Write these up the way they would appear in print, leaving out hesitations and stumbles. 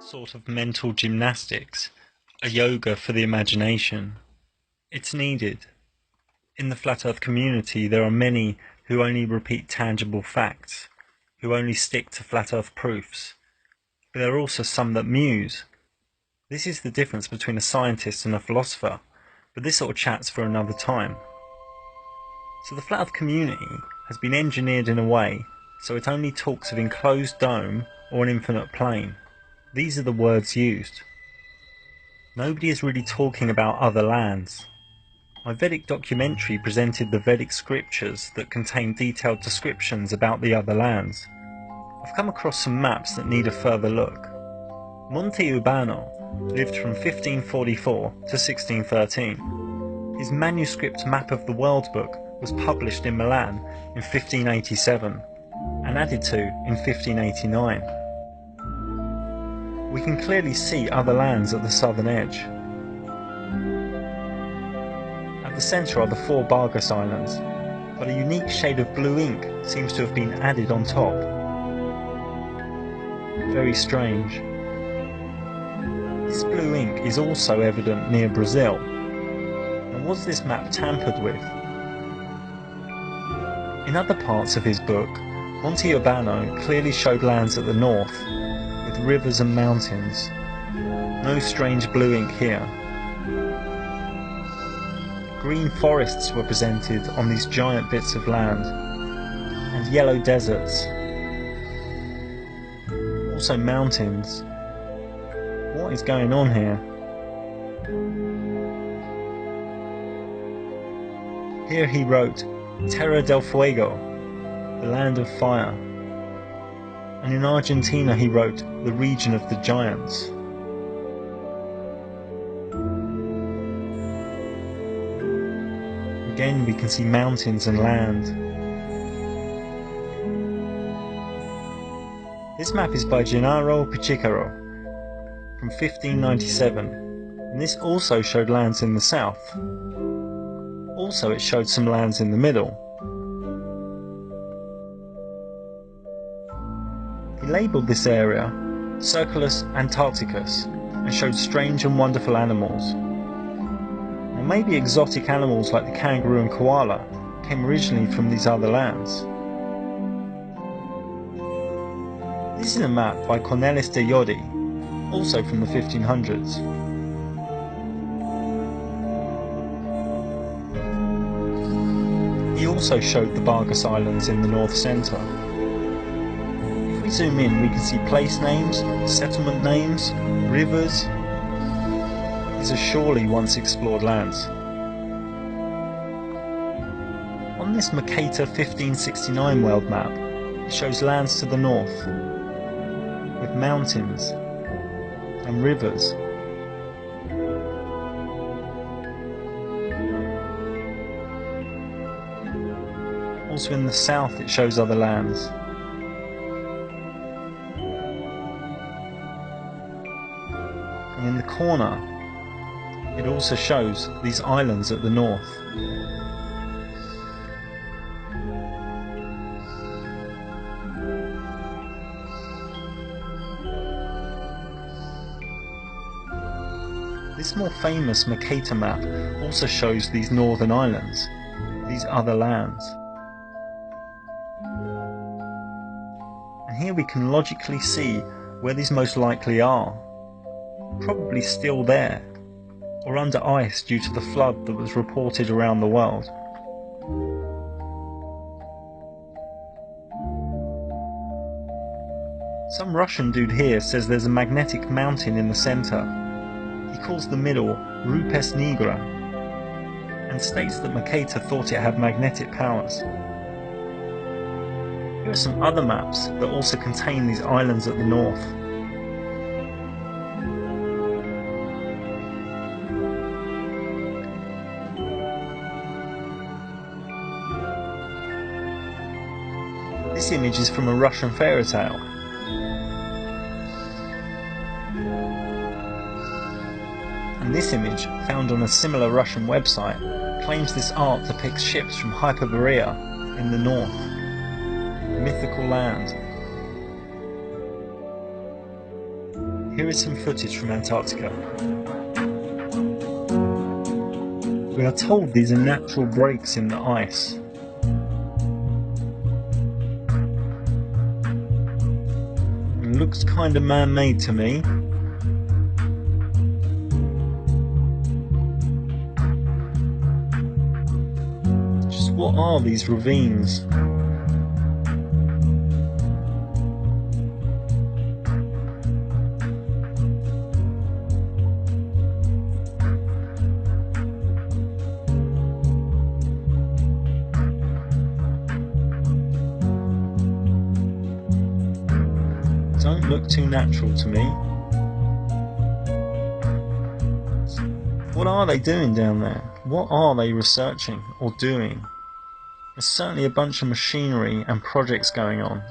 Sort of mental gymnastics, a yoga for the imagination. It's needed. In the Flat Earth community, there are many who only repeat tangible facts, who only stick to Flat Earth proofs. But there are also some that muse. This is the difference between a scientist and a philosopher, but this sort of chat's for another time. So the Flat Earth community has been engineered in a way so it only talks of enclosed dome or an infinite plane. These are the words used. Nobody is really talking about other lands. My Vedic documentary presented the Vedic scriptures that contain detailed descriptions about the other lands. I've come across some maps that need a further look. Monte Urbano lived from 1544 to 1613. His manuscript map of the world book was published in Milan in 1587 and added to in 1589. We can clearly see other lands at the southern edge. At the centre are the 4 Bargas Islands, but a unique shade of blue ink seems to have been added on top. Very strange. This blue ink is also evident near Brazil. And was this map tampered with? In other parts of his book, Monte Urbano clearly showed lands at the north, with rivers and mountains. No strange blue ink here. Green forests were presented on these giant bits of land, and yellow deserts. Also mountains. What is going on here? Here he wrote, Terra del Fuego, the land of fire. And in Argentina he wrote, the region of the giants. Again we can see mountains and land. This map is by Gennaro Pichicaro from 1597, and this also showed lands in the south. Also it showed some lands in the middle. He labelled this area Circulus Antarcticus and showed strange and wonderful animals. Now maybe exotic animals like the kangaroo and koala came originally from these other lands. This is a map by Cornelis de Jodi, also from the 1500s. He also showed the Bargas Islands in the north centre. If we zoom in, we can see place names, settlement names, rivers. These are surely once explored lands. On this Mercator 1569 world map, it shows lands to the north, with mountains and rivers. Also in the south it shows other lands. And in the corner it also shows these islands at the north. This more famous Mercator map also shows these northern islands, these other lands. And here we can logically see where these most likely are. Probably still there, or under ice due to the flood that was reported around the world. Some Russian dude here says there's a magnetic mountain in the centre. He calls the middle Rupes Nigra, and states that Mercator thought it had magnetic powers. Here are some other maps that also contain these islands at the north. This image is from a Russian fairy tale. And this image, found on a similar Russian website, claims this art depicts ships from Hyperborea in the north, a mythical land. Here is some footage from Antarctica. We are told these are natural breaks in the ice. It looks kind of man-made to me. Just what are these ravines? Don't look too natural to me. What are they doing down there? What are they researching or doing? There's certainly a bunch of machinery and projects going on.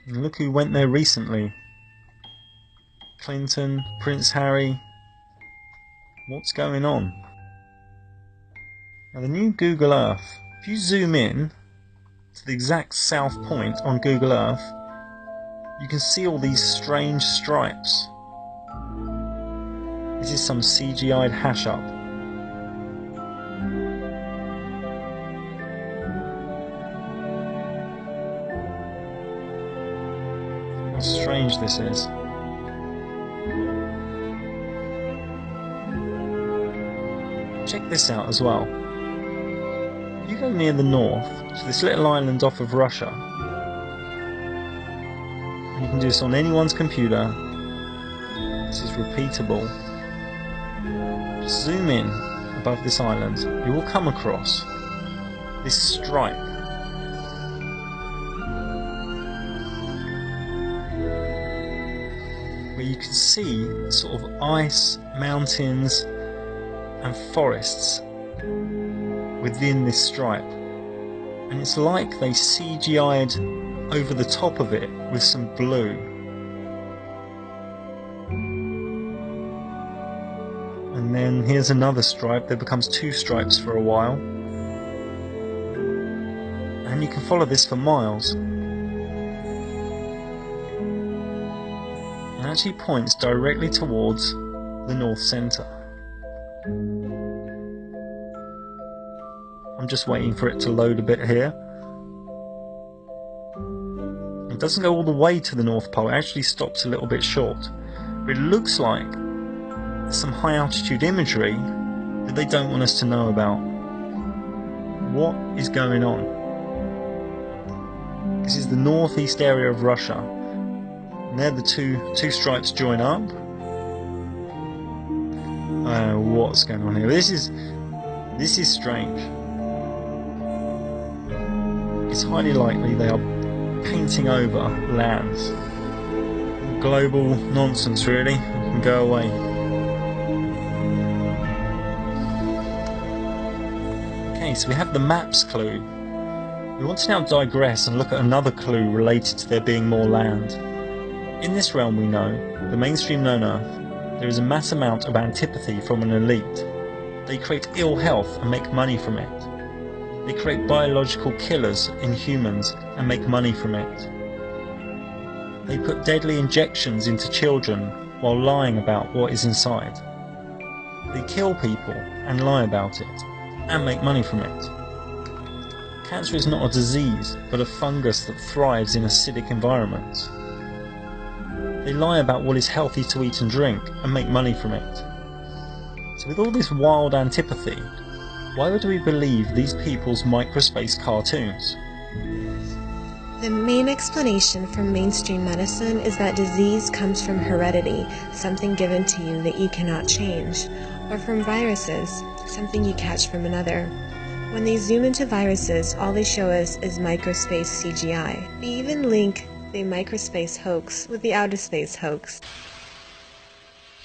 And look who went there recently. Clinton, Prince Harry. What's going on? Now the new Google Earth, if you zoom in to the exact south point on Google Earth, you can see all these strange stripes. This is some CGI'd hash-up. How strange this is. Check this out as well. If you go near the north, to this little island off of Russia, and you can do this on anyone's computer, this is repeatable. Just zoom in above this island, you will come across this stripe. Where you can see sort of ice, mountains and forests within this stripe. And it's like they CGI'd over the top of it with some blue. And then here's another stripe. There becomes two stripes for a while. And you can follow this for miles. It actually points directly towards the north centre. I'm just waiting for it to load a bit here. It doesn't go all the way to the North Pole, it actually stops a little bit short. But it looks like there's some high altitude imagery that they don't want us to know about. What is going on? This is the northeast area of Russia. And there the two stripes join up. What's going on here? This is strange. It's highly likely they are painting over lands. Global nonsense, really. It can go away. Okay, so we have the maps clue. We want to now digress and look at another clue related to there being more land. In this realm we know, the mainstream known Earth, there is a mass amount of antipathy from an elite. They create ill health and make money from it. They create biological killers in humans and make money from it. They put deadly injections into children while lying about what is inside. They kill people and lie about it and make money from it. Cancer is not a disease but a fungus that thrives in acidic environments. They lie about what is healthy to eat and drink and make money from it. So with all this wild antipathy, why would we believe these people's microspace cartoons? The main explanation from mainstream medicine is that disease comes from heredity, something given to you that you cannot change, or from viruses, something you catch from another. When they zoom into viruses, all they show us is microspace CGI. They even link the microspace hoax with the outer space hoax.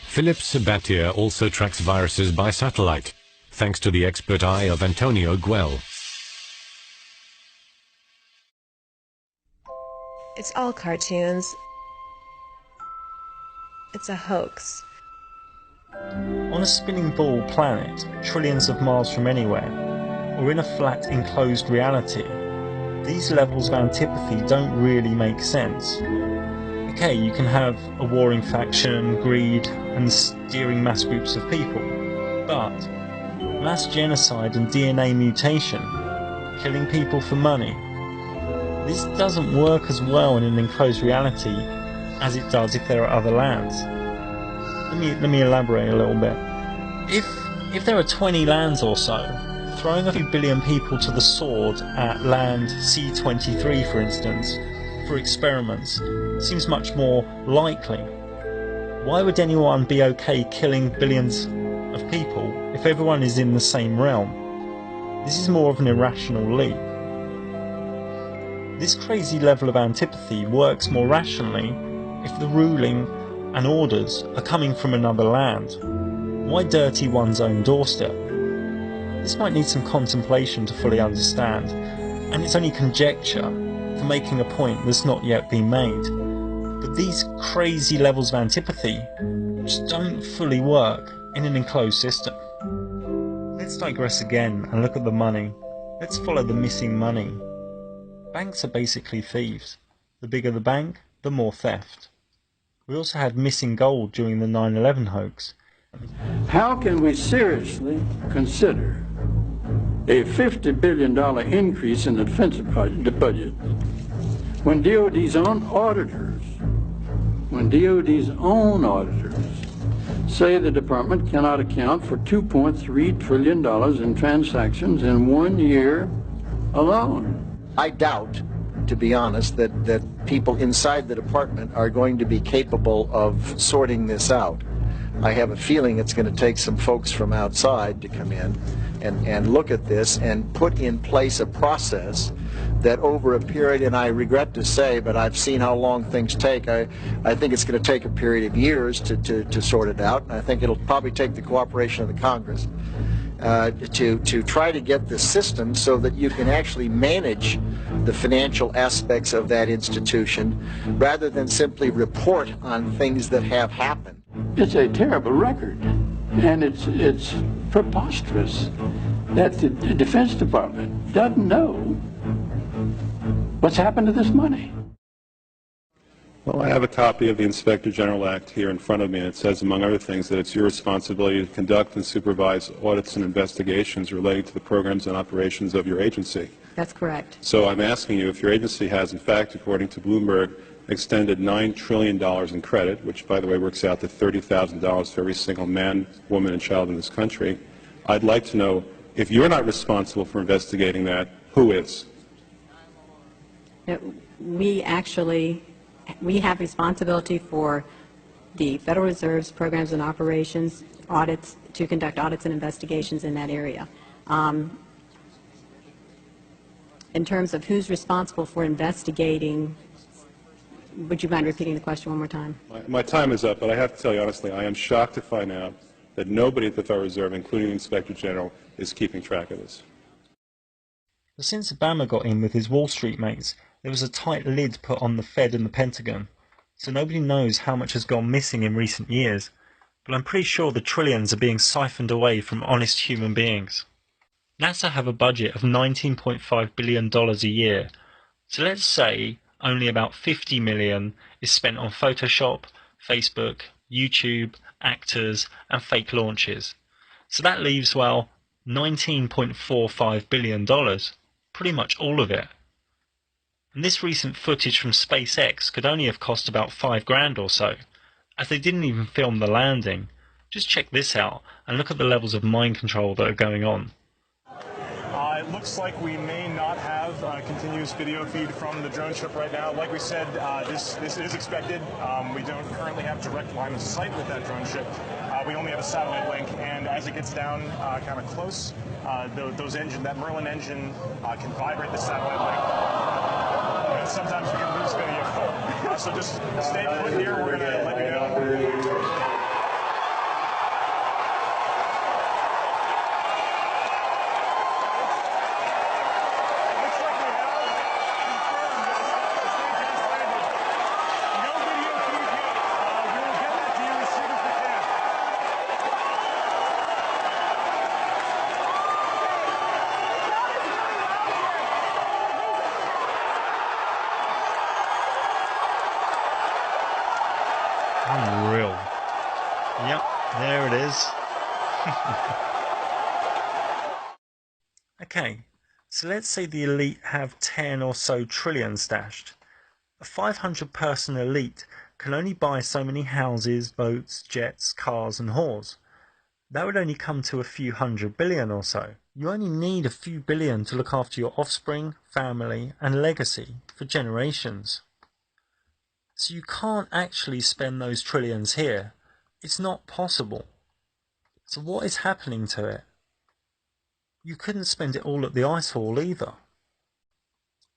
Philip Sabatier also tracks viruses by satellite. thanks to the expert eye of Antonio Guel. It's all cartoons. It's a hoax. On a spinning ball planet, trillions of miles from anywhere, or in a flat enclosed reality, these levels of antipathy don't really make sense. Okay, you can have a warring faction, greed, and steering mass groups of people, but mass genocide and DNA mutation, killing people for money, this doesn't work as well in an enclosed reality as it does if there are other lands. Let me elaborate a little bit. If there are 20 lands or so, throwing a few billion people to the sword at land C23, for instance, for experiments, seems much more likely. Why would anyone be okay killing billions of people if everyone is in the same realm? This is more of an irrational leap. This crazy level of antipathy works more rationally if the ruling and orders are coming from another land. Why dirty one's own doorstep? This might need some contemplation to fully understand, and it's only conjecture for making a point that's not yet been made. But these crazy levels of antipathy just don't fully work in an enclosed system. Let's digress again and look at the money. Let's follow the missing money. Banks are basically thieves. The bigger the bank, the more theft. We also had missing gold during the 9/11 hoax. How can we seriously consider a $50 billion increase in the defense budget when DOD's own auditors say the department cannot account for $2.3 trillion in transactions in 1 year alone? I doubt, to be honest, that people inside the department are going to be capable of sorting this out. I have a feeling it's going to take some folks from outside to come in and look at this and put in place a process that over a period, and I regret to say, but I've seen how long things take, I think it's going to take a period of years to sort it out. I think it'll probably take the cooperation of the Congress to try to get the system so that you can actually manage the financial aspects of that institution rather than simply report on things that have happened. It's a terrible record, and it's preposterous that the Defense Department doesn't know what's happened to this money. Well, I have a copy of the Inspector General Act here in front of me, and it says, among other things, that it's your responsibility to conduct and supervise audits and investigations relating to the programs and operations of your agency. That's correct. So I'm asking you if your agency has, in fact, according to Bloomberg, extended $9 trillion in credit, which, by the way, works out to $30,000 for every single man, woman, and child in this country. I'd like to know, if you're not responsible for investigating that, who is? We have responsibility for the Federal Reserve's programs and operations audits, to conduct audits and investigations in that area. In terms of who's responsible for investigating, would you mind repeating the question one more time? My time is up, but I have to tell you honestly, I am shocked to find out that nobody at the Federal Reserve, including the Inspector General, is keeping track of this. Since Obama got in with his Wall Street mates, there was a tight lid put on the Fed and the Pentagon, so nobody knows how much has gone missing in recent years, but I'm pretty sure the trillions are being siphoned away from honest human beings. NASA have a budget of $19.5 billion a year, so let's say only about $50 million is spent on Photoshop, Facebook, YouTube, actors, and fake launches. So that leaves, well, $19.45 billion, pretty much all of it. And this recent footage from SpaceX could only have cost about $5,000 or so, as they didn't even film the landing. Just check this out and look at the levels of mind control that are going on. It looks like we may not have a continuous video feed from the drone ship right now. Like we said, this is expected. We don't currently have direct line of sight with that drone ship. We only have a satellite link, and as it gets down kind of close, that Merlin engine can vibrate the satellite link. And sometimes we can lose video. So just stay put here. We're going to let you know. There it is. Okay, so let's say the elite have 10 or so trillion stashed. A 500-person elite can only buy so many houses, boats, jets, cars and whores. That would only come to a few $100 billion or so. You only need a few billion to look after your offspring, family and legacy for generations. So you can't actually spend those trillions here. It's not possible. So what is happening to it? You couldn't spend it all at the icefall either.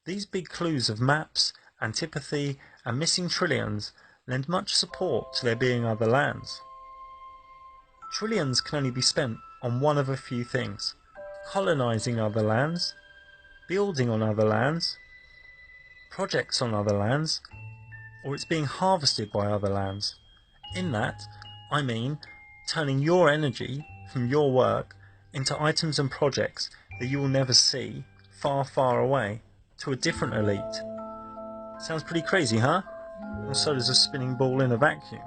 These big clues of maps, antipathy and missing trillions lend much support to there being other lands. Trillions can only be spent on one of a few things: colonising other lands, building on other lands, projects on other lands, or it's being harvested by other lands. In that, I mean turning your energy from your work into items and projects that you will never see, far, far away, to a different elite. Sounds pretty crazy, huh? Well, so does a spinning ball in a vacuum.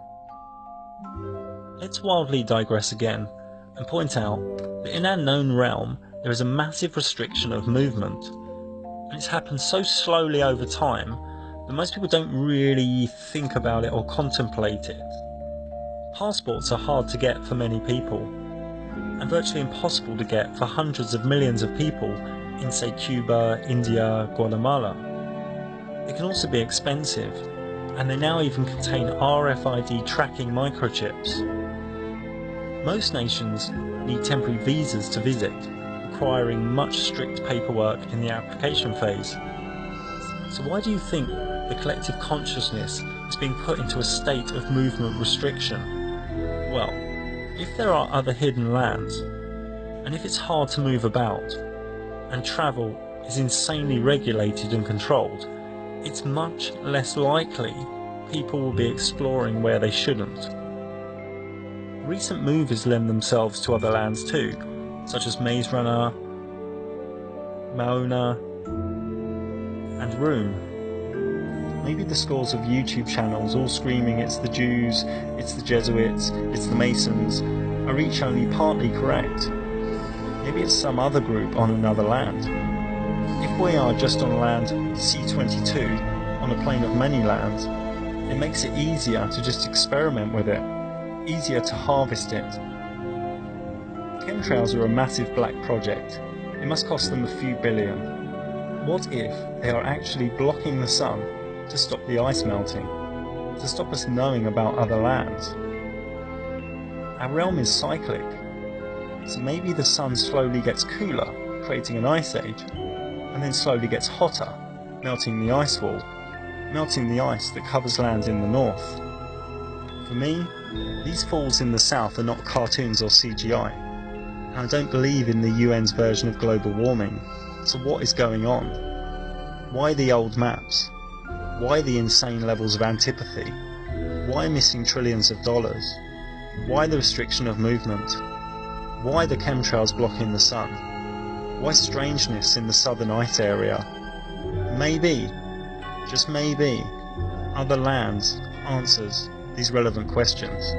Let's wildly digress again and point out that in our known realm there is a massive restriction of movement, and it's happened so slowly over time that most people don't really think about it or contemplate it. Passports are hard to get for many people, and virtually impossible to get for hundreds of millions of people in, say, Cuba, India, Guatemala. They can also be expensive, and they now even contain RFID tracking microchips. Most nations need temporary visas to visit, requiring much strict paperwork in the application phase. So why do you think the collective consciousness is being put into a state of movement restriction? Well, if there are other hidden lands, and if it's hard to move about, and travel is insanely regulated and controlled, it's much less likely people will be exploring where they shouldn't. Recent movies lend themselves to other lands too, such as Maze Runner, Moana, and Room. Maybe the scores of YouTube channels all screaming it's the Jews, it's the Jesuits, it's the Masons are each only partly correct. Maybe it's some other group on another land. If we are just on land C22, on a plane of many lands, it makes it easier to just experiment with it, easier to harvest it. Chemtrails are a massive black project. It must cost them a few billion. What if they are actually blocking the sun to stop the ice melting, to stop us knowing about other lands? Our realm is cyclic, so maybe the sun slowly gets cooler, creating an ice age, and then slowly gets hotter, melting the ice wall, melting the ice that covers land in the north. For me, these falls in the south are not cartoons or CGI, and I don't believe in the UN's version of global warming. So what is going on? Why the old maps? Why the insane levels of antipathy? Why missing trillions of dollars? Why the restriction of movement? Why the chemtrails blocking the sun? Why strangeness in the southern ice area? Maybe, just maybe, other lands answers these relevant questions.